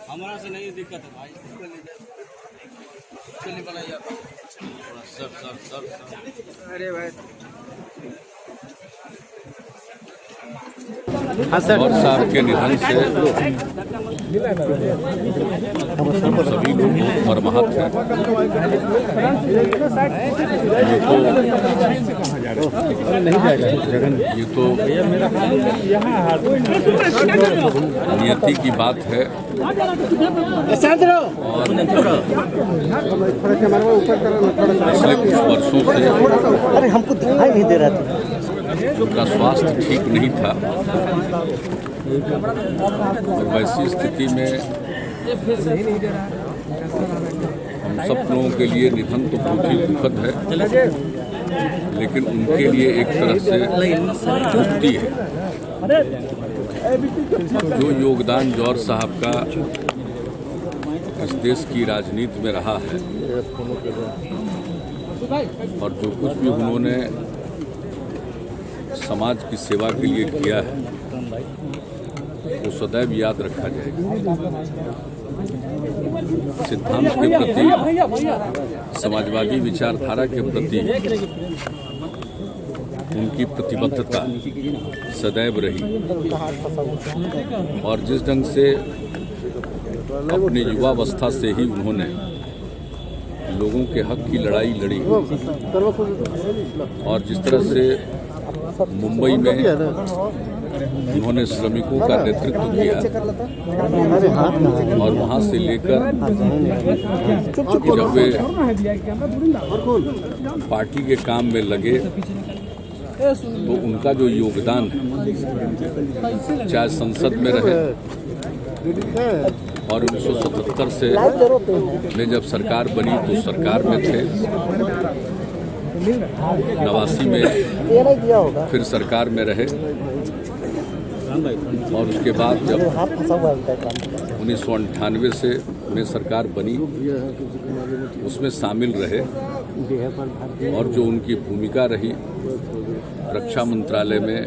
हमारा से नहीं दिक्कत है भाई, चलिए बनाइए सब। अरे भाई और साहब के निधन से हम सभी को मरमाहत है। ये तो नियति की बात है और पिछले कुछ वर्षों से हमको दिखाई नहीं दे रहा था, उनका स्वास्थ्य ठीक नहीं था और वैसी स्थिति में हम सब लोगों के लिए निधन तो बहुत ही दुखद है, लेकिन उनके लिए एक तरह से मुक्ति है। जो योगदान जौहर साहब का इस देश की राजनीति में रहा है और जो कुछ भी उन्होंने समाज की सेवा के लिए किया है वो सदैव याद रखा जाएगा। सिद्धांत के प्रति, समाजवादी विचारधारा के प्रति उनकी प्रतिबद्धता सदैव रही और जिस ढंग से अपने युवावस्था से ही उन्होंने लोगों के हक की लड़ाई लड़ी और जिस तरह से मुंबई में उन्होंने श्रमिकों का नेतृत्व किया और वहां से लेकर जब वे पार्टी के काम में लगे तो उनका जो योगदान है, चाहे संसद में रहे और 1977 से में जब सरकार बनी तो सरकार में थे, 89 में फिर सरकार में रहे और उसके बाद जब 1998 से में सरकार बनी उसमें शामिल रहे और जो उनकी भूमिका रही रक्षा मंत्रालय में,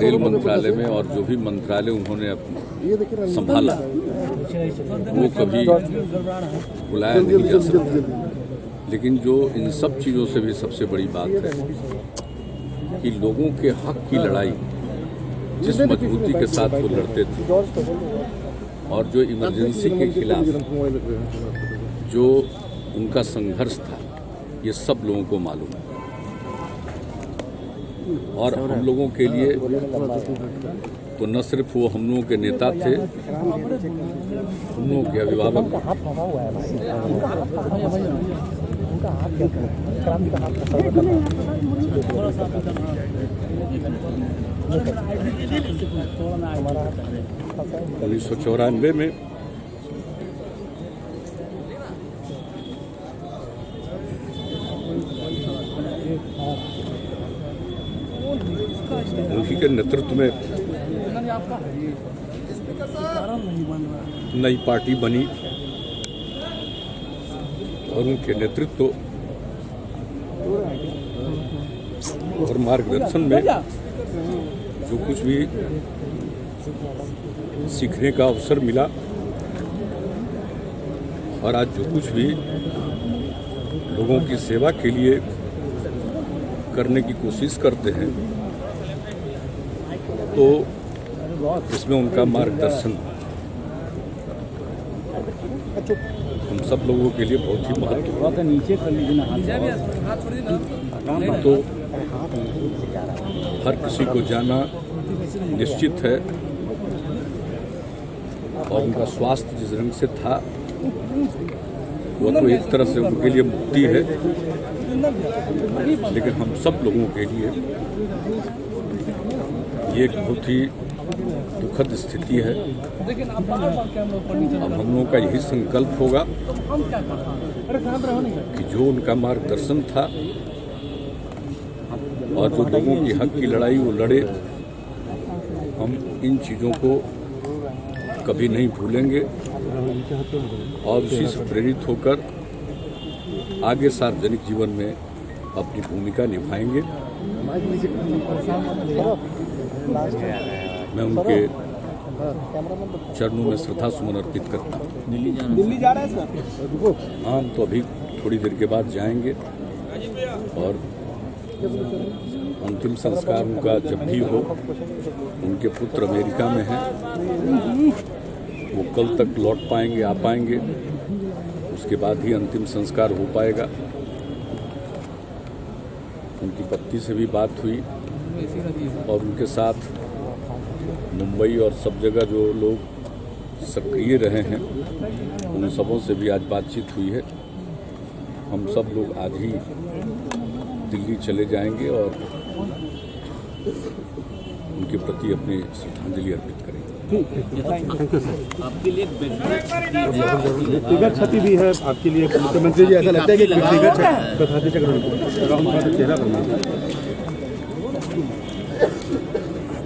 रेल मंत्रालय में और जो भी मंत्रालय उन्होंने संभाला वो कभी भुलाया नहीं जा सकता। लेकिन जो इन सब चीज़ों से भी सबसे बड़ी बात है कि लोगों के हक की लड़ाई जिस मजबूती के साथ वो लड़ते थे और जो इमरजेंसी के खिलाफ जो उनका संघर्ष था ये सब लोगों को मालूम है और हम लोगों के लिए तो न सिर्फ वो हम लोगों के नेता थे, हम लोगों के अभिभावक उन्नीस सौ 94 में उनकी के नेतृत्व में नई पार्टी बनी और उनके नेतृत्व और मार्गदर्शन में जो कुछ भी सीखने का अवसर मिला और आज जो कुछ भी लोगों की सेवा के लिए करने की कोशिश करते हैं तो इसमें उनका मार्गदर्शन हम सब लोगों के लिए बहुत ही महत्वपूर्ण है। तो हर किसी को जाना निश्चित है और उनका स्वास्थ्य जिस रंग से था वो तो एक तरह से उनके लिए मुक्ति है, लेकिन हम सब लोगों के लिए ये एक बहुत ही दुखद स्थिति है। अब हम लोगों का यही संकल्प होगा कि जो उनका मार्गदर्शन था और जो लोगों की हक की लड़ाई वो लड़े, हम इन चीज़ों को कभी नहीं भूलेंगे और उसी से प्रेरित होकर आगे सार्वजनिक जीवन में अपनी भूमिका निभाएंगे। मैं उनके चरणों में श्रद्धा सुमन अर्पित करता हूँ। दिल्ली जा रहे हैं सर? हाँ, तो अभी थोड़ी देर के बाद जाएंगे और अंतिम संस्कार उनका जब भी हो, उनके पुत्र अमेरिका में हैं, वो कल तक लौट पाएंगे, आ पाएंगे, उसके बाद ही अंतिम संस्कार हो पाएगा। उनकी पत्नी से भी बात हुई और उनके साथ मुंबई और सब जगह जो लोग सक्रिय रहे हैं उन सबों से भी आज बातचीत हुई है। हम सब लोग आज ही दिल्ली चले जाएंगे और उनके प्रति अपनी श्रद्धांजलि अर्पित करेंगे। Thank you sir. आपके लिए व्यक्तिगत क्षति भी है आपके लिए मुख्यमंत्री जी, ऐसा लगता है कि व्यक्तिगत चेहरा बनना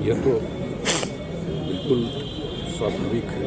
यह तो बिल्कुल स्वाभाविक है